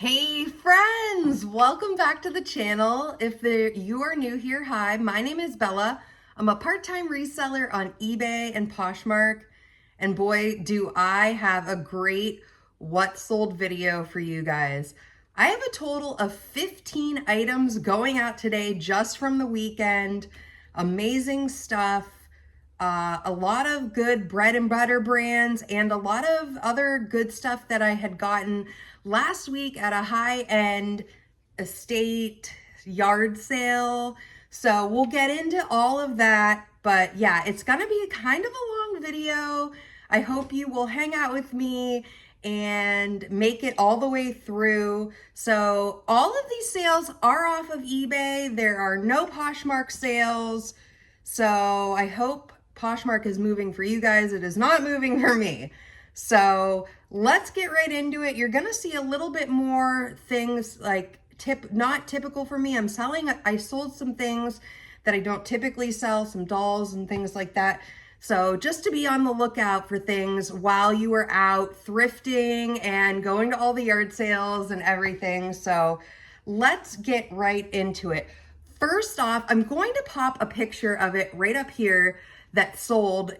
Hey friends, welcome back to the channel. If you are new here, hi, my name is Bella. I'm a part-time reseller on eBay and Poshmark. And boy, do I have a great what sold video for you guys. I have a total of 15 items going out today just from the weekend. Amazing stuff. A lot of good bread and butter brands and a lot of other good stuff that I had gotten last week at a high-end estate yard sale. So we'll get into all of that, but yeah, it's gonna be kind of a long video. I hope you will hang out with me and make it all the way through. So all of these sales are off of eBay. There are no Poshmark sales. So I hope Poshmark is moving for you guys. It is not moving for me. So let's get right into it. You're gonna see a little bit more things like not typical for me. I sold some things that I don't typically sell, some dolls and things like that. So just to be on the lookout for things while you are out thrifting and going to all the yard sales and everything. So let's get right into it. First off, I'm going to pop a picture of it right up here that sold.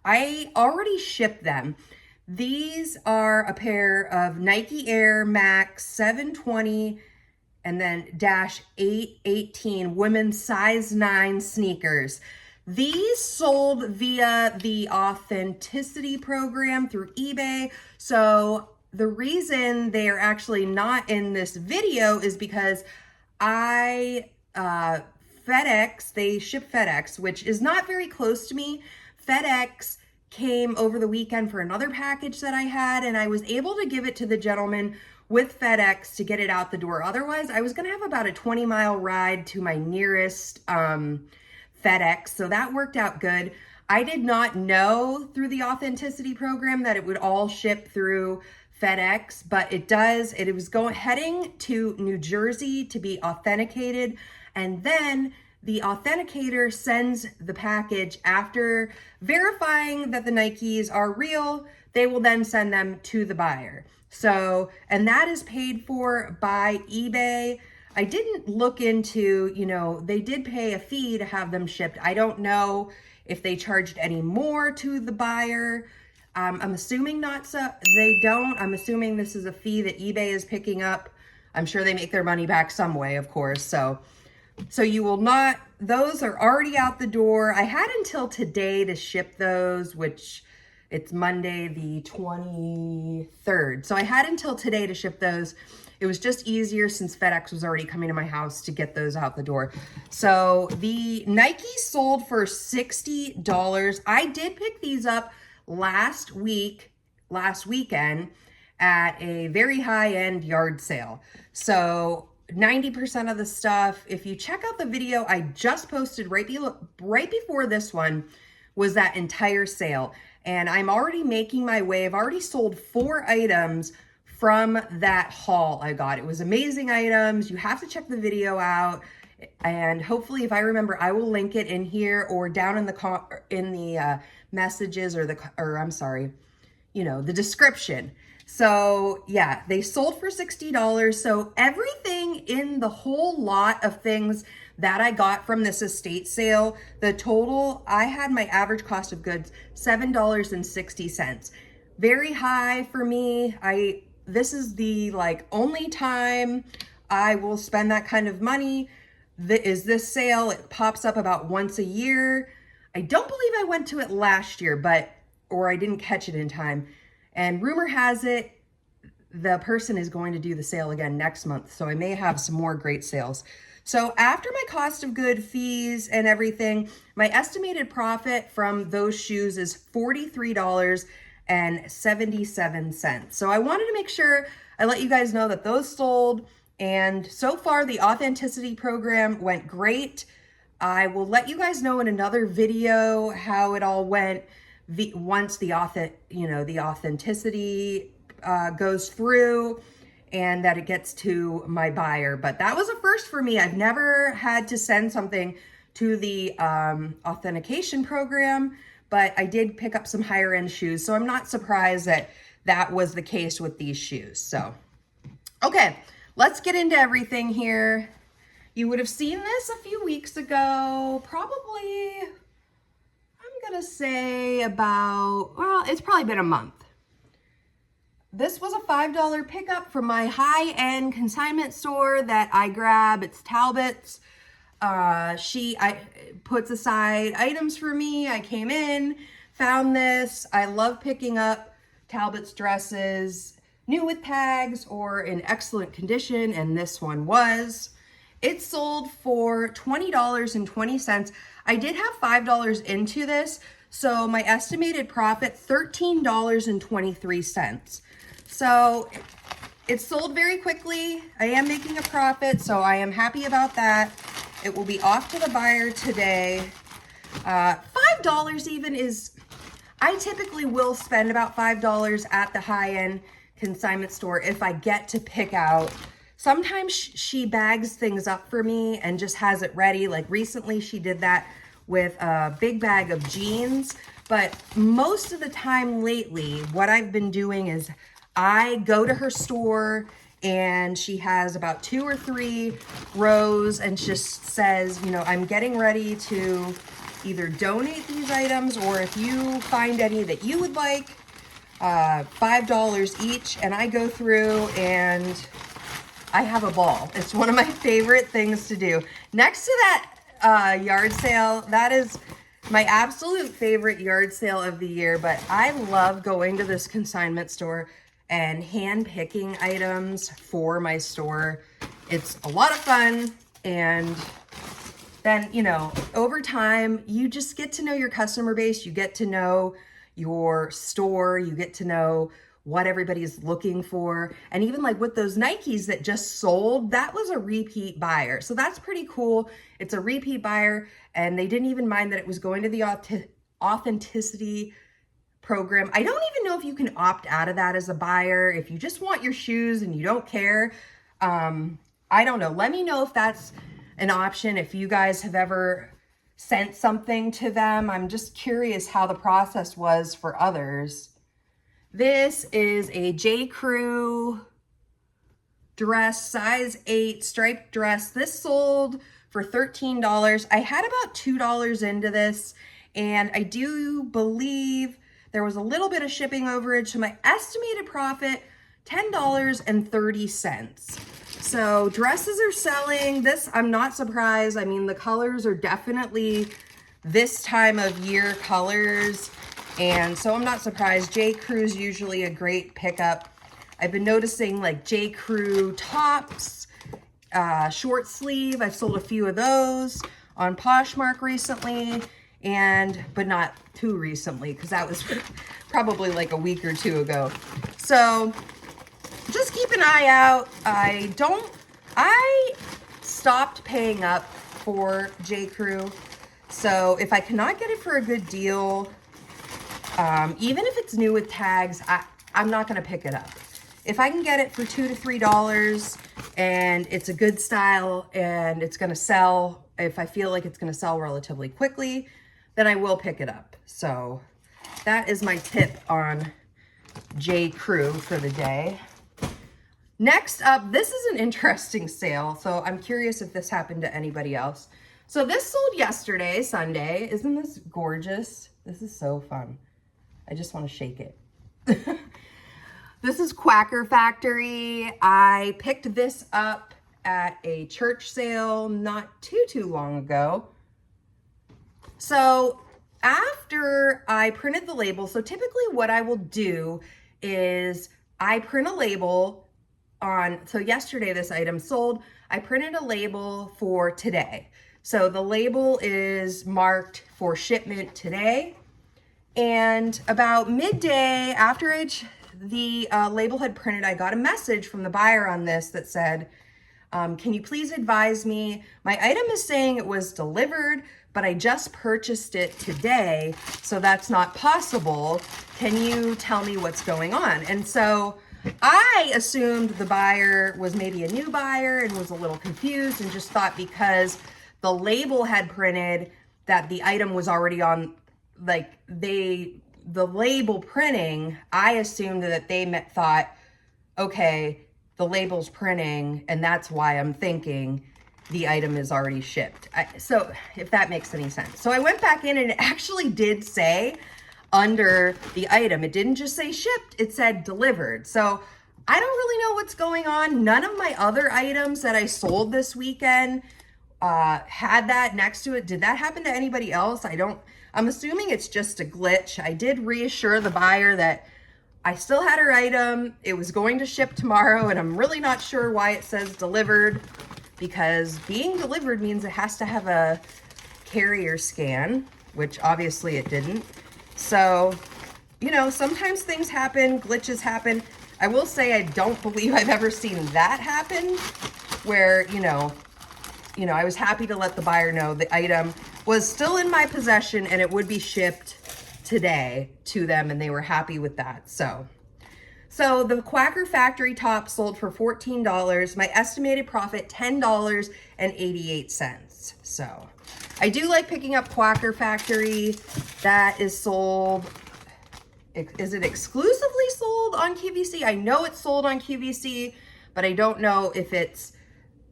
I already shipped them. These are a pair of Nike Air Max 720 and then dash 818 women's size 9 sneakers. These sold via the authenticity program through eBay. So the reason they are actually not in this video is because they ship FedEx, which is not very close to me. FedEx came over the weekend for another package that I had, and I was able to give it to the gentleman with FedEx to get it out the door. Otherwise, I was gonna have about a 20-mile ride to my nearest FedEx, so that worked out good. I did not know through the authenticity program that it would all ship through FedEx, but it does. It was heading to New Jersey to be authenticated, and then the authenticator sends the package after verifying that the Nikes are real. They will then send them to the buyer. So, and that is paid for by eBay. I didn't look into, they did pay a fee to have them shipped. I don't know if they charged any more to the buyer. I'm assuming not, so they don't. I'm assuming this is a fee that eBay is picking up. I'm sure they make their money back some way, of course. So you will not, those are already out the door. I had until today to ship those, which it's Monday the 23rd. So I had until today to ship those. It was just easier since FedEx was already coming to my house to get those out the door. So the Nike sold for $60. I did pick these up last weekend at a very high-end yard sale. So 90% of the stuff, if you check out the video I just posted right before this one, was that entire sale. And I'm already making my way. I've already sold 4 items from that haul I got. It was amazing items. You have to check the video out. And hopefully, if I remember, I will link it in here or down in the messages or the description. So yeah, they sold for $60. So everything in the whole lot of things that I got from this estate sale, the total, I had my average cost of goods, $7.60. Very high for me. This is the only time I will spend that kind of money. Is this sale. It pops up about once a year. I don't believe I went to it last year, or I didn't catch it in time. And rumor has it, the person is going to do the sale again next month. So I may have some more great sales. So after my cost of good fees and everything, my estimated profit from those shoes is $43.77. So I wanted to make sure I let you guys know that those sold. And so far the authenticity program went great. I will let you guys know in another video how it all went once the authenticity goes through and that it gets to my buyer. But that was a first for me. I've never had to send something to the authentication program, but I did pick up some higher end shoes. So I'm not surprised that that was the case with these shoes. So Okay, let's get into everything here. You would have seen this a few weeks ago, probably, I'm gonna say about, well, it's probably been a month. This was a $5 pickup from my high-end consignment store that I grab. It's Talbot's. She puts aside items for me. I came in, found this. I love picking up Talbot's dresses, new with tags or in excellent condition, and this one was. It sold for $20.20. I did have $5 into this, so my estimated profit, $13.23. So it sold very quickly. I am making a profit, so I am happy about that. It will be off to the buyer today. $5 even is, I typically will spend about $5 at the high-end consignment store if I get to pick out. Sometimes she bags things up for me and just has it ready. Like recently she did that with a big bag of jeans. But most of the time lately, what I've been doing is I go to her store and she has about 2 or 3 rows and just says, you know, I'm getting ready to either donate these items, or if you find any that you would like, $5 each. And I go through and I have a ball. It's one of my favorite things to do. Next to that yard sale, that is my absolute favorite yard sale of the year, but I love going to this consignment store and hand picking items for my store. It's a lot of fun, and then, you know, over time, you just get to know your customer base, you get to know your store, you get to know what everybody's looking for. And even like with those Nikes that just sold, that was a repeat buyer. So that's pretty cool. It's a repeat buyer, and they didn't even mind that it was going to the authenticity program. I don't even know if you can opt out of that as a buyer. If you just want your shoes and you don't care, I don't know. Let me know if that's an option, if you guys have ever sent something to them. I'm just curious how the process was for others. This is a J. Crew dress, size 8, striped dress. This sold for $13. I had about $2 into this, and I do believe there was a little bit of shipping overage, so my estimated profit, $10.30. So dresses are selling. This, I'm not surprised. I mean, the colors are definitely this time of year colors, and so I'm not surprised. J. Crew's usually a great pickup. I've been noticing like J. Crew tops, short sleeve. I've sold a few of those on Poshmark recently, but not too recently, because that was probably like a week or 2 ago. So just keep an eye out. I stopped paying up for J. Crew. So if I cannot get it for a good deal, even if it's new with tags, I'm not gonna pick it up. If I can get it for $2 to $3 and it's a good style and it's gonna sell, if I feel like it's gonna sell relatively quickly, then I will pick it up. So that is my tip on J. Crew for the day. Next up, this is an interesting sale. So I'm curious if this happened to anybody else. So this sold yesterday, Sunday. Isn't this gorgeous? This is so fun. I just want to shake it. This is Quacker Factory. I picked this up at a church sale not too long ago. So after I printed the label, so typically what I will do is I print a label on, so yesterday this item sold, I printed a label for today. So the label is marked for shipment today. And about midday after the label had printed, I got a message from the buyer on this that said, can you please advise me? My item is saying it was delivered, but I just purchased it today, so that's not possible. Can you tell me what's going on? And so I assumed the buyer was maybe a new buyer and was a little confused and just thought because the label had printed that the item was already on, like the label printing, I assumed that they thought, okay, the label's printing, and that's why I'm thinking the item is already shipped. So if that makes any sense. So I went back in and it actually did say under the item, it didn't just say shipped, it said delivered. So I don't really know what's going on. None of my other items that I sold this weekend had that next to it. Did that happen to anybody else? I'm assuming it's just a glitch. I did reassure the buyer that I still had her item. It was going to ship tomorrow, and I'm really not sure why it says delivered, because being delivered means it has to have a carrier scan, which obviously it didn't. So, you know, sometimes things happen, glitches happen. I will say I don't believe I've ever seen that happen, where, you know, I was happy to let the buyer know the item was still in my possession and it would be shipped today to them, and they were happy with that. So the Quacker Factory top sold for $14. My estimated profit, $10.88. So I do like picking up Quacker Factory. That is sold. Is it exclusively sold on QVC? I know it's sold on QVC, but I don't know if it's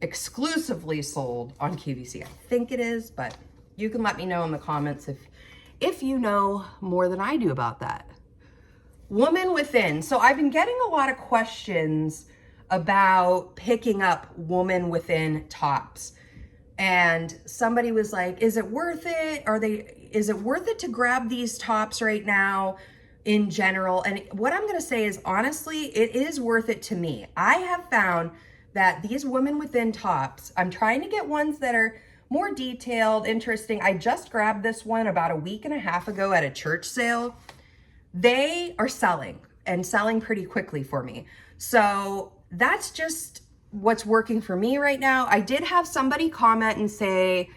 exclusively sold on QVC. I think it is, but you can let me know in the comments if you know more than I do about that. Woman Within. So I've been getting a lot of questions about picking up Woman Within tops. And somebody was like, is it worth it? Is it worth it to grab these tops right now in general? And what I'm going to say is, honestly, it is worth it to me. I have found that these Women Within tops, I'm trying to get ones that are more detailed, interesting. I just grabbed this one about a week and a half ago at a church sale. They are selling pretty quickly for me. So that's just what's working for me right now. I did have somebody comment and say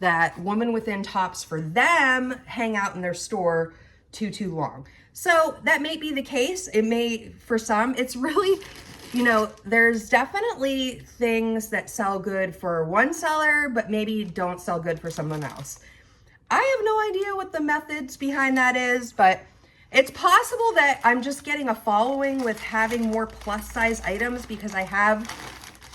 that Woman Within tops for them hang out in their store too long. So that may be the case. It may, for some, it's really, you know, there's definitely things that sell good for one seller, but maybe don't sell good for someone else. I have no idea what the methods behind that is, but it's possible that I'm just getting a following with having more plus size items, because I have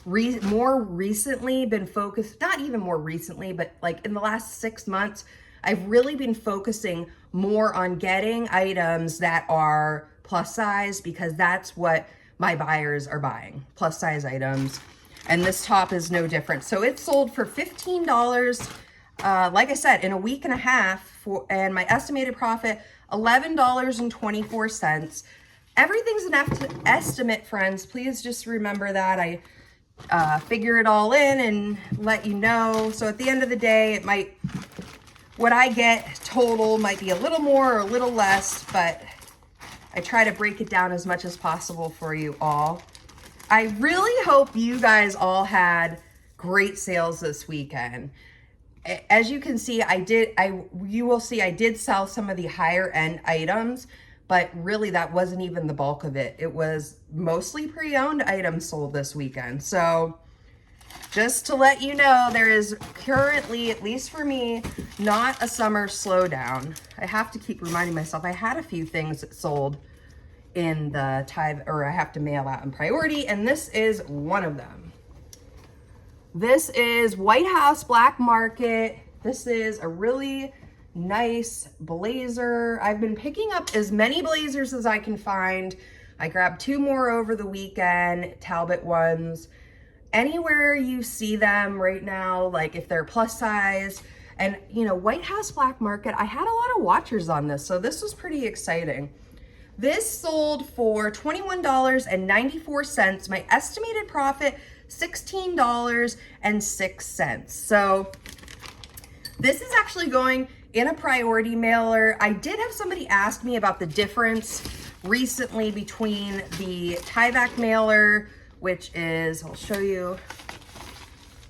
more recently been focused, not even more recently, but like in the last 6 months, I've really been focusing more on getting items that are plus size, because that's what my buyers are buying, plus size items. And this top is no different. So it sold for $15, like I said, in a week and a half, and my estimated profit, $11.24. Everything's an estimate, friends. Please just remember that. I figure it all in and let you know. So at the end of the day, what I get total might be a little more or a little less, but I try to break it down as much as possible for you all. I really hope you guys all had great sales this weekend. As you can see, you will see I did sell some of the higher end items, but really that wasn't even the bulk of it. It was mostly pre-owned items sold this weekend. So just to let you know, there is currently, at least for me, not a summer slowdown. I have to keep reminding myself, I had a few things that sold in the tithe, or I have to mail out in priority, and this is one of them. This is White House Black Market. This is a really nice blazer. I've been picking up as many blazers as I can find. I grabbed 2 more over the weekend, Talbot ones. Anywhere you see them right now, like if they're plus size, and you know, White House Black Market, I had a lot of watchers on this, so this was pretty exciting. This sold for $21.94. My estimated profit, $16.06. So this is actually going in a priority mailer. I did have somebody ask me about the difference recently between the Tyvek mailer, which is, I'll show you,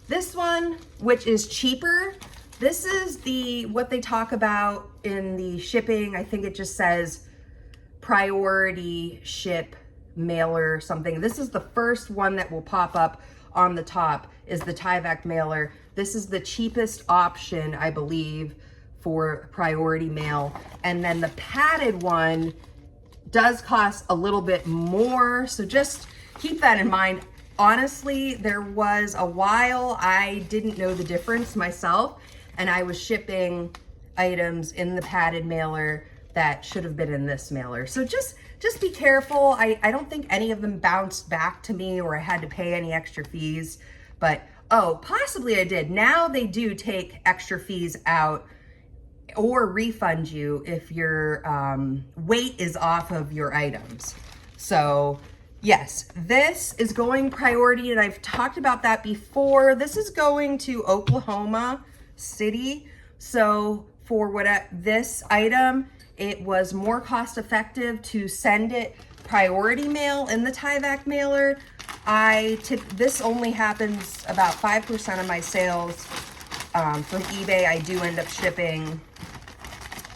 this one, which is cheaper. This is what they talk about in the shipping. I think it just says priority ship mailer something. This is the first one that will pop up on the top, is the Tyvek mailer. This is the cheapest option, I believe, for priority mail. And then the padded one does cost a little bit more. So just keep that in mind. Honestly, there was a while I didn't know the difference myself, and I was shipping items in the padded mailer that should have been in this mailer. So just be careful. I don't think any of them bounced back to me or I had to pay any extra fees, but oh, possibly I did. Now they do take extra fees out or refund you if your weight is off of your items. So yes, this is going priority, and I've talked about that before. This is going to Oklahoma City. So for this item, it was more cost effective to send it priority mail in the Tyvek mailer. This only happens about 5% of my sales from eBay. I do end up shipping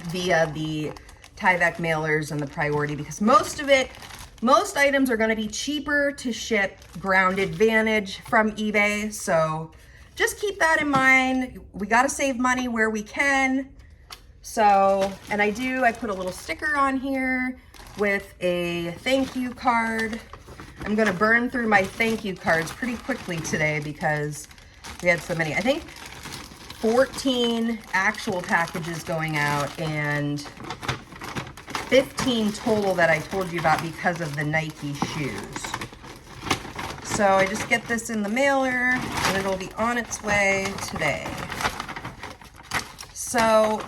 via the Tyvek mailers and the priority because most items are going to be cheaper to ship ground advantage from eBay. So just keep that in mind. We got to save money where we can. So, and I put a little sticker on here with a thank you card. I'm going to burn through my thank you cards pretty quickly today because we had so many. I think 14 actual packages going out and 15 total that I told you about because of the Nike shoes. So I just get this in the mailer and it'll be on its way today. So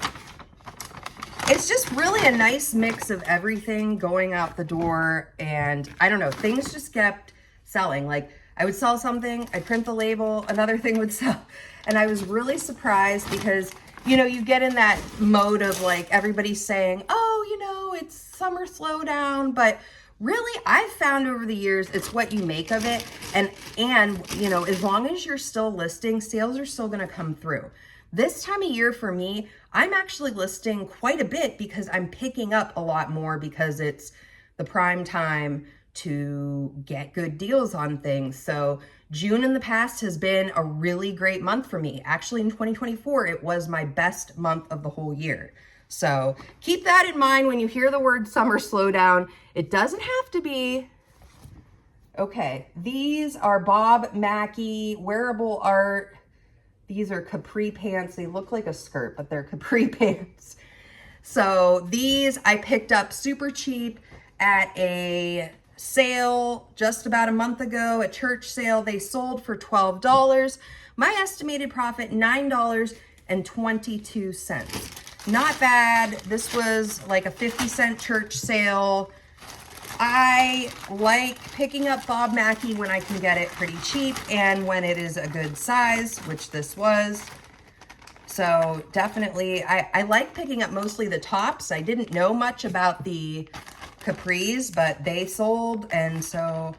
it's just really a nice mix of everything going out the door, and I don't know, things just kept selling. Like I would sell something, I'd print the label, another thing would sell. And I was really surprised because, you know, you get in that mode of like everybody's saying, oh, you know, it's summer slowdown, but really I've found over the years it's what you make of it. And you know, as long as you're still listing, sales are still going to come through. This time of year for me, I'm actually listing quite a bit because I'm picking up a lot more because it's the prime time to get good deals on things. So June in the past has been a really great month for me. Actually, in 2024, it was my best month of the whole year. So keep that in mind when you hear the word summer slowdown. It doesn't have to be. Okay, these are Bob Mackie wearable art. These are capri pants. They look like a skirt, but they're capri pants. So these I picked up super cheap at a sale just about a month ago, a church sale. They sold for $12. My estimated profit, $9.22. Not bad. This was like a 50-cent church sale. I like picking up Bob Mackie when I can get it pretty cheap and when it is a good size, which this was. So definitely, I like picking up mostly the tops. I didn't know much about the capris, but they sold, and so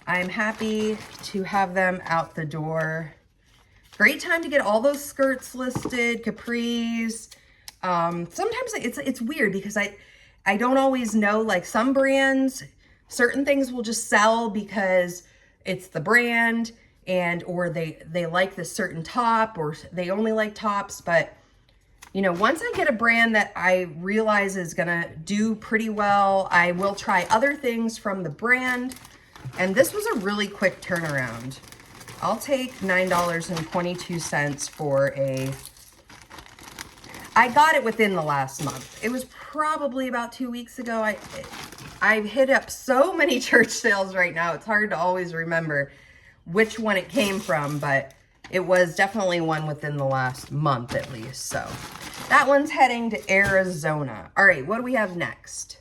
I'm happy to have them out the door. Great time to get all those skirts listed, capris. Sometimes it's weird because I don't always know, like some brands, certain things will just sell because it's the brand or they like this certain top or they only like tops. But, you know, once I get a brand that I realize is gonna do pretty well, I will try other things from the brand. And this was a really quick turnaround. I'll take $9.22 for I got it within the last month. It was probably about 2 weeks ago. I've hit up so many church sales right now. It's hard to always remember which one it came from, but it was definitely one within the last month at least. So that one's heading to Arizona. All right, what do we have next?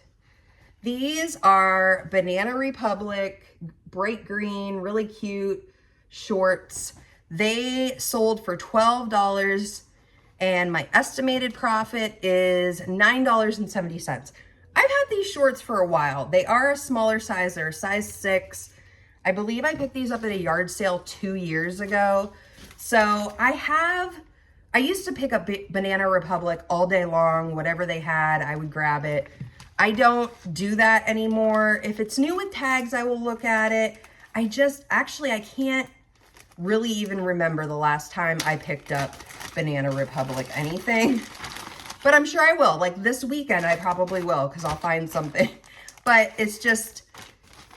These are Banana Republic, bright green, really cute shorts. They sold for $12. And my estimated profit is $9.70. I've had these shorts for a while. They are a smaller size. They're a size 6. I believe I picked these up at a yard sale 2 years ago. So I used to pick up Banana Republic all day long. Whatever they had, I would grab it. I don't do that anymore. If it's new with tags, I will look at it. I can't really even remember the last time I picked up Banana Republic anything, but I'm sure I will. Like this weekend, I probably will because I'll find something. But it's just,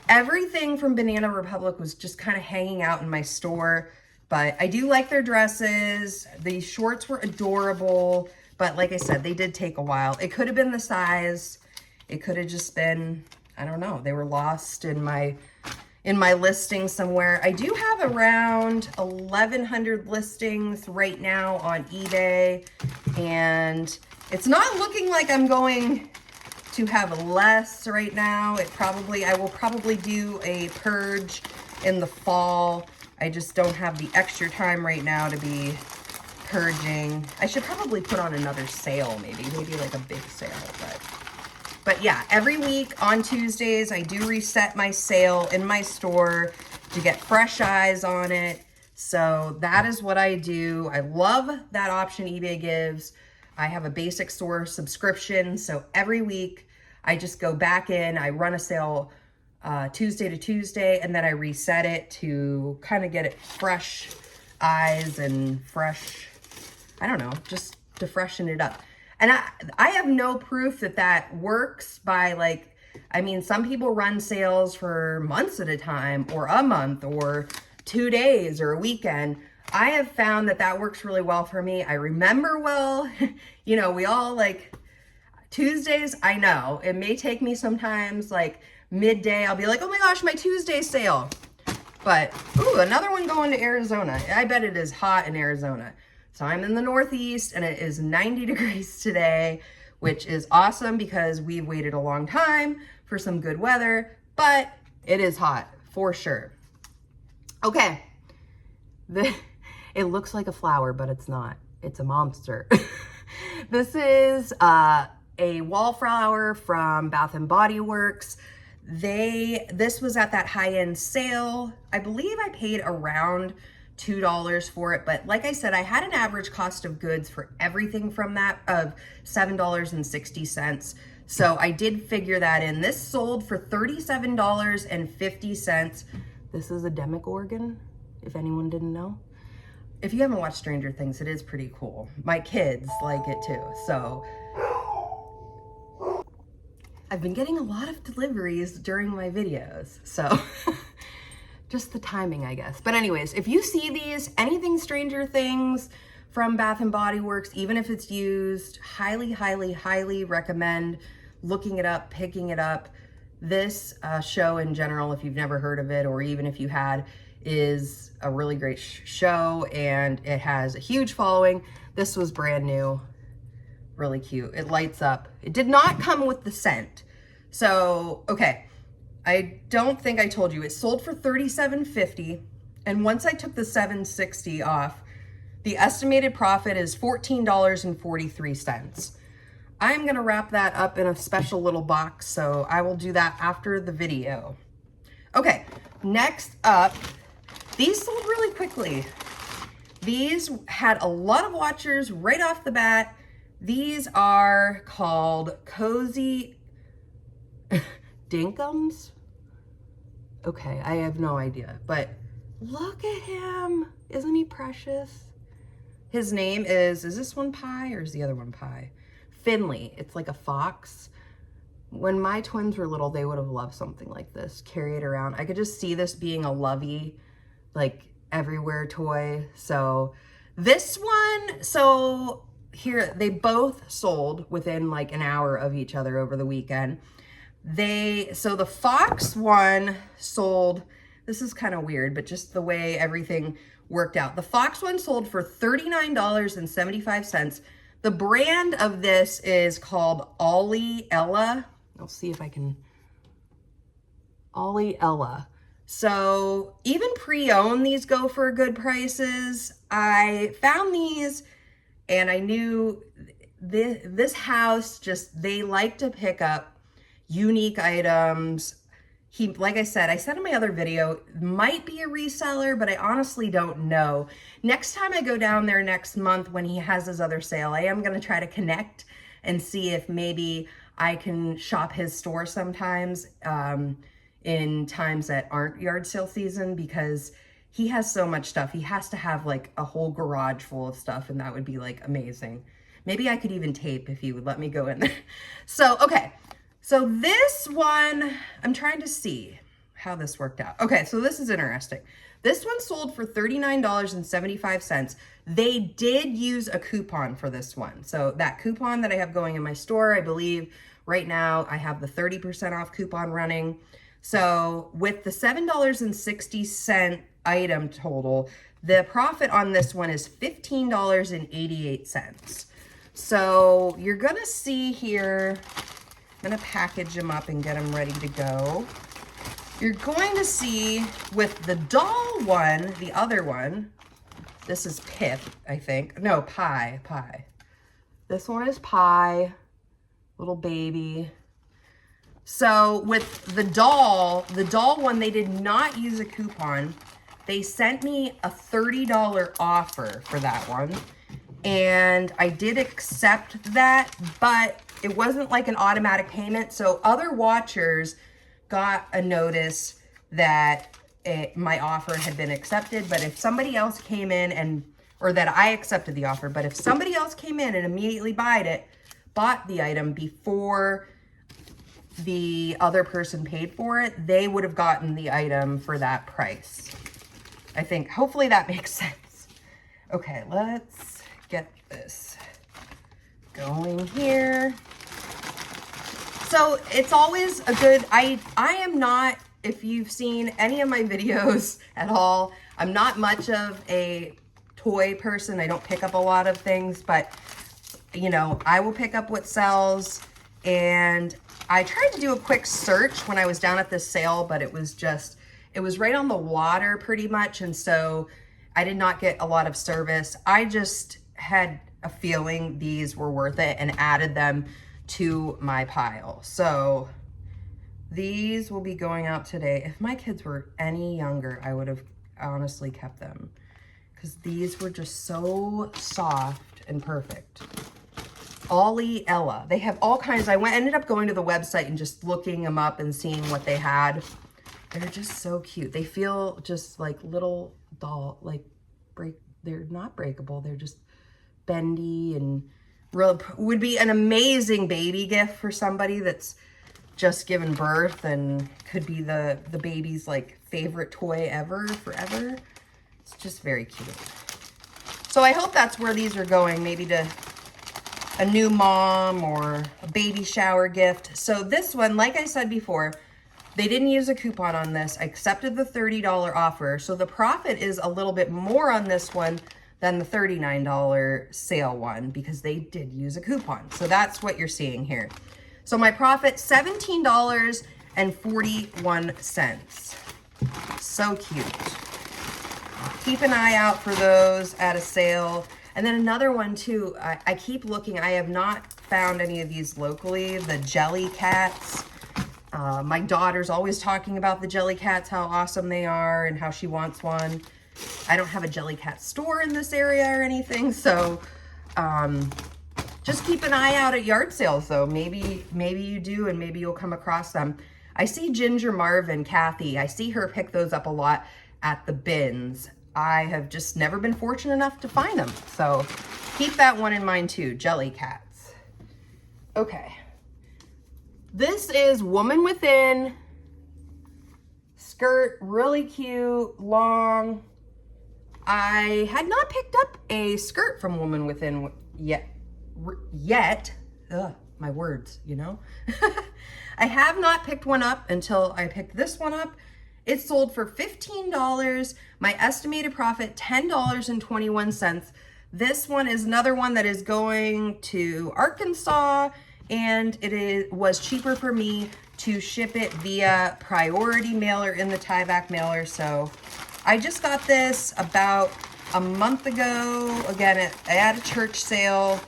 everything from Banana Republic was just kind of hanging out in my store, but I do like their dresses. The shorts were adorable, but like I said, they did take a while. It could have been the size. It could have just been, I don't know, they were lost in my listing somewhere. I do have around 1,100 listings right now on eBay, and it's not looking like I'm going to have less right now. I will probably do a purge in the fall. I just don't have the extra time right now to be purging. I should probably put on another sale, maybe like a big sale, but yeah, every week on Tuesdays, I do reset my sale in my store to get fresh eyes on it. So that is what I do. I love that option eBay gives. I have a basic store subscription. So every week I just go back in, I run a sale Tuesday to Tuesday, and then I reset it to kind of get it fresh eyes and fresh, I don't know, just to freshen it up. And I have no proof that that works by like, I mean, some people run sales for months at a time, or a month, or 2 days, or a weekend. I have found that that works really well for me. I remember well, you know, we all like Tuesdays. I know it may take me sometimes like midday. I'll be like, oh my gosh, my Tuesday sale. But, ooh, another one going to Arizona. I bet it is hot in Arizona. So I'm in the Northeast and it is 90 degrees today, which is awesome because we've waited a long time for some good weather, but it is hot for sure. Okay. It looks like a flower, but it's not. It's a monster. This is a wallflower from Bath and Body Works. This was at that high-end sale. I believe I paid around $2 for it, but like I said, I had an average cost of goods for everything from that of $7.60. So I did figure that in. This sold for $37.50. This is a Demogorgon, if anyone didn't know. If you haven't watched Stranger Things, it is pretty cool. My kids like it too. So I've been getting a lot of deliveries during my videos. So just the timing, I guess. But anyways, if you see these, anything Stranger Things from Bath and Body Works, even if it's used, highly, highly, highly recommend looking it up, picking it up. This show in general, if you've never heard of it, or even if you had, is a really great show, and it has a huge following. This was brand new, really cute. It lights up. It did not come with the scent. So, okay. I don't think I told you, it sold for $37.50, and once I took the $7.60 off, the estimated profit is $14.43. I'm gonna wrap that up in a special little box, so I will do that after the video. Okay, next up, these sold really quickly. These had a lot of watchers right off the bat. These are called Cozy Dinkums. Okay, I have no idea, but look at him. Isn't he precious? His name is this one Pie or is the other one Pie? Finley. It's like a fox. When my twins were little, they would have loved something like this. Carry it around. I could just see this being a lovey, like everywhere toy. So this one, so here, they both sold within like an hour of each other over the weekend. So the fox one sold, this is kind of weird, but just the way everything worked out. The fox one sold for $39.75. The brand of this is called Ollie Ella. I'll see if I can, Ollie Ella. So even pre-owned, these go for good prices. I found these and I knew this house, just, they like to pick up unique items. Like I said in my other video, might be a reseller, but I honestly don't know. Next time I go down there next month when he has his other sale, I am going to try to connect and see if maybe I can shop his store sometimes in times that aren't yard sale season, because he has so much stuff. He has to have like a whole garage full of stuff, and that would be like amazing. Maybe I could even tape if he would let me go in there. So, okay. So this one, I'm trying to see how this worked out. Okay, so this is interesting. This one sold for $39.75. They did use a coupon for this one. So that coupon that I have going in my store, I believe right now I have the 30% off coupon running. So with the $7.60 item total, the profit on this one is $15.88. So you're gonna see here, I'm gonna package them up and get them ready to go. You're going to see with the doll one, the other one, this is Pip, I think. No, Pie. This one is Pie, little baby. So with the doll one, they did not use a coupon. They sent me a $30 offer for that one. And I did accept that, but it wasn't like an automatic payment. So other watchers got a notice that my offer had been accepted. But if somebody else came in or that I accepted the offer, but if somebody else came in and immediately bought the item before the other person paid for it, they would have gotten the item for that price. I think, hopefully that makes sense. Okay, let's get this going here. So it's always a good, I am not, if you've seen any of my videos at all, I'm not much of a toy person. I don't pick up a lot of things, but you know, I will pick up what sells. And I tried to do a quick search when I was down at this sale, but it was right on the water pretty much. And so I did not get a lot of service. I just had a feeling these were worth it and added them to my pile. So these will be going out today. If my kids were any younger, I would have honestly kept them because these were just so soft and perfect. Ollie, Ella, they have all kinds. Ended up going to the website and just looking them up and seeing what they had. They're just so cute. They feel just like little doll, they're not breakable. They're just bendy and would be an amazing baby gift for somebody that's just given birth and could be the baby's like favorite toy ever, forever. It's just very cute. So I hope that's where these are going, maybe to a new mom or a baby shower gift. So this one, like I said before, they didn't use a coupon on this. I accepted the $30 offer. So the profit is a little bit more on this one than the $39 sale one because they did use a coupon. So that's what you're seeing here. So my profit, $17.41. So cute. Keep an eye out for those at a sale. And then another one too, I keep looking, I have not found any of these locally, the jelly cats. My daughter's always talking about the jelly cats, how awesome they are and how she wants one. I don't have a jelly cat store in this area or anything, so just keep an eye out at yard sales though. Maybe you do and maybe you'll come across them. I see Ginger Marvin, Kathy, I see her pick those up a lot at the bins. I have just never been fortunate enough to find them. So keep that one in mind too, jelly cats. Okay. This is Woman Within. Skirt, really cute, long. I had not picked up a skirt from Woman Within yet. Ugh, my words, you know? I have not picked one up until I picked this one up. It sold for $15. My estimated profit, $10.21. This one is another one that is going to Arkansas, and was cheaper for me to ship it via priority mailer in the Tyvek mailer. So I just got this about a month ago. Again, at a church sale,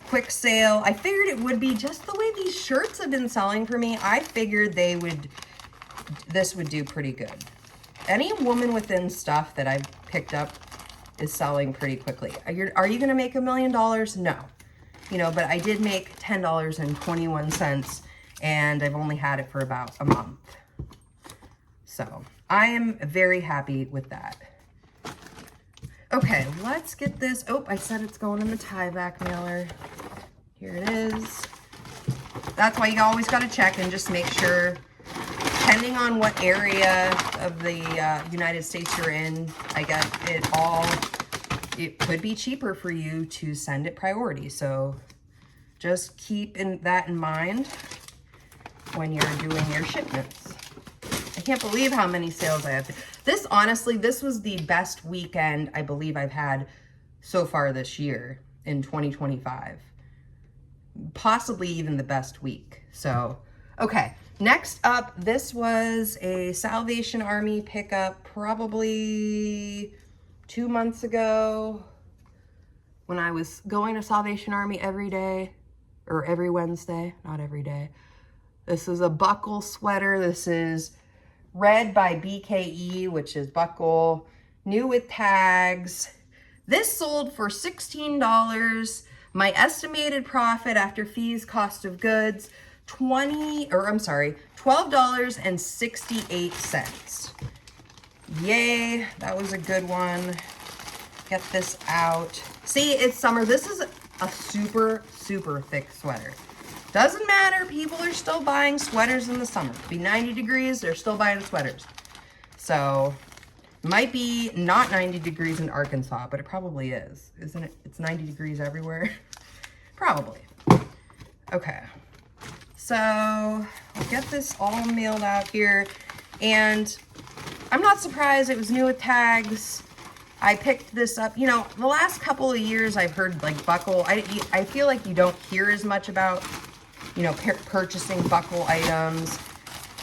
quick sale. I figured it would be just the way these shirts have been selling for me. I figured this would do pretty good. Any Woman Within stuff that I've picked up is selling pretty quickly. Are you gonna make $1 million? No. You know, but I did make $10.21 and I've only had it for about a month. So I am very happy with that. Okay, let's get this. Oh, I said it's going in the Tyvek mailer. Here it is. That's why you always gotta check and just make sure depending on what area of the United States you're in, I guess it could be cheaper for you to send it priority. So just keep that in mind when you're doing your shipments. I can't believe how many sales I have. This, honestly, this was the best weekend I believe I've had so far this year in 2025. Possibly even the best week. So, okay. Next up, this was a Salvation Army pickup probably 2 months ago when I was going to Salvation Army every day, or every Wednesday, not every day. This is a buckle sweater. This is red by BKE, which is buckle, new with tags. This sold for $16. My estimated profit after fees, cost of goods, $12.68. Yay, that was a good one. Get this out. See, it's summer. This is a super, super thick sweater. Doesn't matter, people are still buying sweaters in the summer. It'd be 90 degrees, they're still buying sweaters. So, might be not 90 degrees in Arkansas, but it probably is. Isn't it? It's 90 degrees everywhere. Probably. Okay. So, I'll get this all mailed out here. And I'm not surprised it was new with tags. I picked this up, you know, the last couple of years I've heard like buckle. I feel like you don't hear as much about, you know, purchasing buckle items.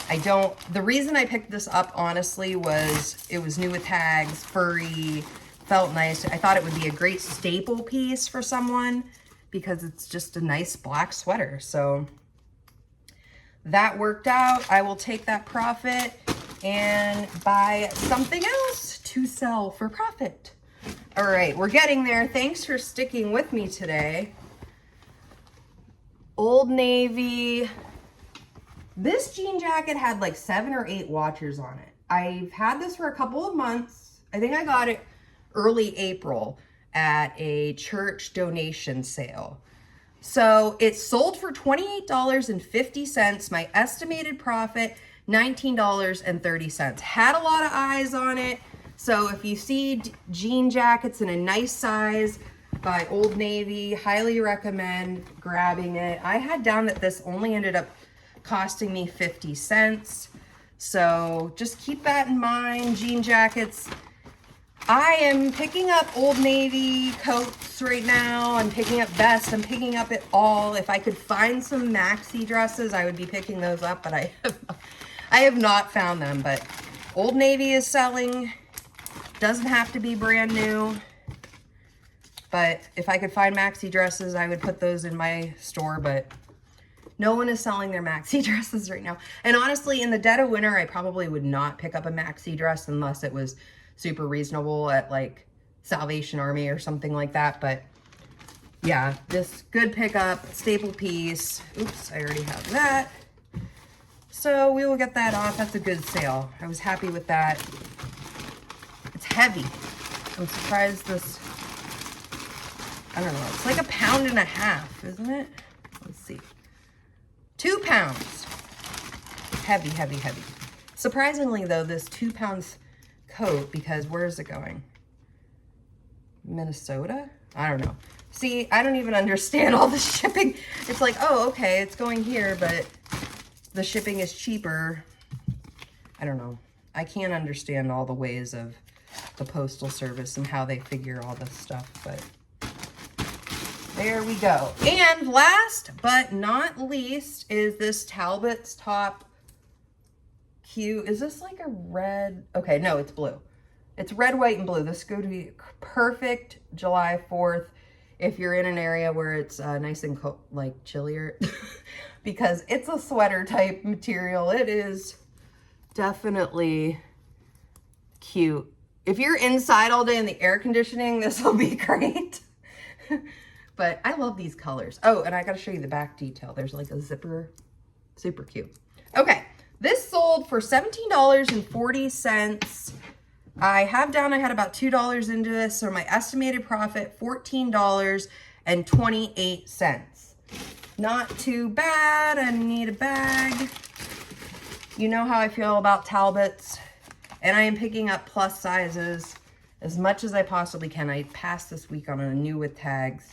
The reason I picked this up, honestly, was it was new with tags, furry, felt nice. I thought it would be a great staple piece for someone because it's just a nice black sweater. So that worked out. I will take that profit and buy something else to sell for profit. All right, we're getting there. Thanks for sticking with me today. Old Navy. This jean jacket had like 7 or 8 watchers on it. I've had this for a couple of months. I think I got it early April at a church donation sale. So it sold for $28.50. My estimated profit, $19.30. Had a lot of eyes on it. So if you see jean jackets in a nice size by Old Navy, highly recommend grabbing it. I had down that this only ended up costing me 50 cents. So just keep that in mind. Jean jackets. I am picking up Old Navy coats right now. I'm picking up vests. I'm picking up it all. If I could find some maxi dresses, I would be picking those up, but I have not found them. But Old Navy is selling. Doesn't have to be brand new. But if I could find maxi dresses, I would put those in my store, but no one is selling their maxi dresses right now. And honestly, in the dead of winter, I probably would not pick up a maxi dress unless it was super reasonable at like Salvation Army or something like that. But yeah, this good pickup, staple piece. Oops, I already have that. So we will get that off. That's a good sale. I was happy with that. It's heavy. I'm surprised this, I don't know, it's like 1.5 pounds, isn't it? Let's see. 2 pounds. Heavy, heavy, heavy. Surprisingly though, this 2 pounds coat, because where is it going? Minnesota? I don't know. See, I don't even understand all the shipping. It's like, oh, okay, it's going here, but the shipping is cheaper. I don't know. I can't understand all the ways of the Postal Service and how they figure all this stuff, but there we go. And last but not least is this Talbot's top cute. Is this like a red? Okay, no, it's blue. It's red, white, and blue. This is going to be perfect July 4th if you're in an area where it's nice and like chillier because it's a sweater type material. It is definitely cute. If you're inside all day in the air conditioning, this will be great. But I love these colors. Oh, and I got to show you the back detail. There's like a zipper. Super cute. Okay, this sold for $17.40. I have down, I had about $2 into this, so my estimated profit, $14.28. Not too bad. I need a bag. You know how I feel about Talbots, and I am picking up plus sizes as much as I possibly can. I passed this week on a new with tags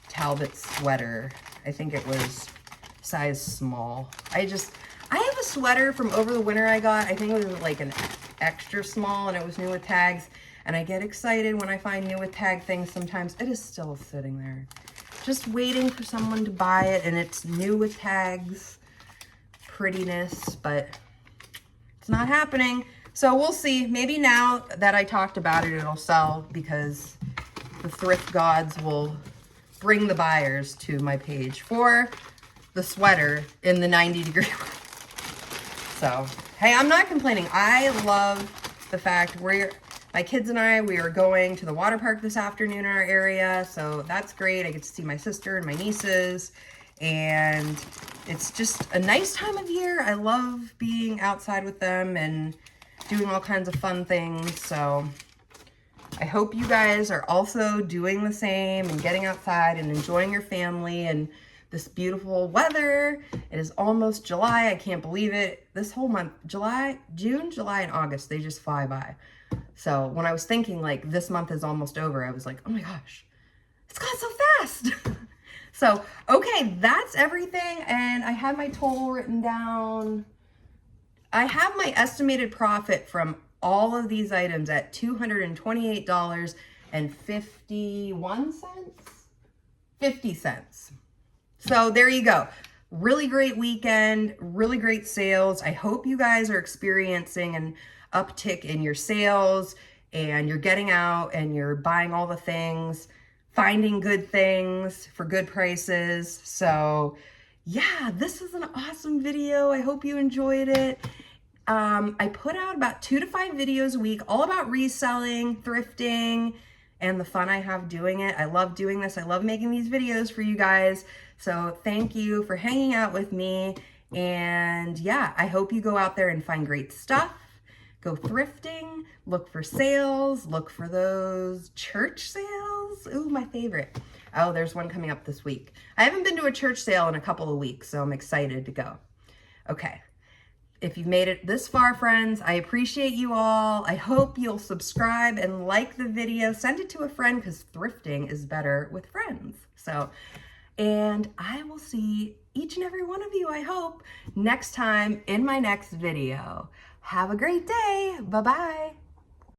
Talbot sweater. I think it was size small. I have a sweater from over the winter I got. I think it was like an extra small and it was new with tags. And I get excited when I find new with tag things sometimes. It is still sitting there, just waiting for someone to buy it, and it's new with tags prettiness, but it's not happening. So we'll see. Maybe now that I talked about it, it'll sell because the thrift gods will bring the buyers to my page for the sweater in the 90-degree. So, hey, I'm not complaining. I love the fact my kids and I, we are going to the water park this afternoon in our area. So that's great. I get to see my sister and my nieces, and it's just a nice time of year. I love being outside with them and doing all kinds of fun things. So I hope you guys are also doing the same and getting outside and enjoying your family and this beautiful weather. It is almost July. I can't believe it. This whole month, June, July, and August, they just fly by. So when I was thinking like this month is almost over, I was like, oh my gosh, it's gone so fast. So, okay, that's everything. And I have my total written down. I have my estimated profit from all of these items at $228.51, 50 cents. So there you go. Really great weekend, really great sales. I hope you guys are experiencing an uptick in your sales and you're getting out and you're buying all the things, finding good things for good prices. So yeah, this is an awesome video. I hope you enjoyed it. I put out about 2 to 5 videos a week, all about reselling, thrifting, and the fun I have doing it. I love doing this. I love making these videos for you guys. So thank you for hanging out with me. And yeah, I hope you go out there and find great stuff. Go thrifting, look for sales, look for those church sales. Ooh, my favorite. Oh, there's one coming up this week. I haven't been to a church sale in a couple of weeks, so I'm excited to go. Okay. If you've made it this far, friends, I appreciate you all. I hope you'll subscribe and like the video. Send it to a friend because thrifting is better with friends. So, and I will see each and every one of you, I hope, next time in my next video. Have a great day. Bye-bye.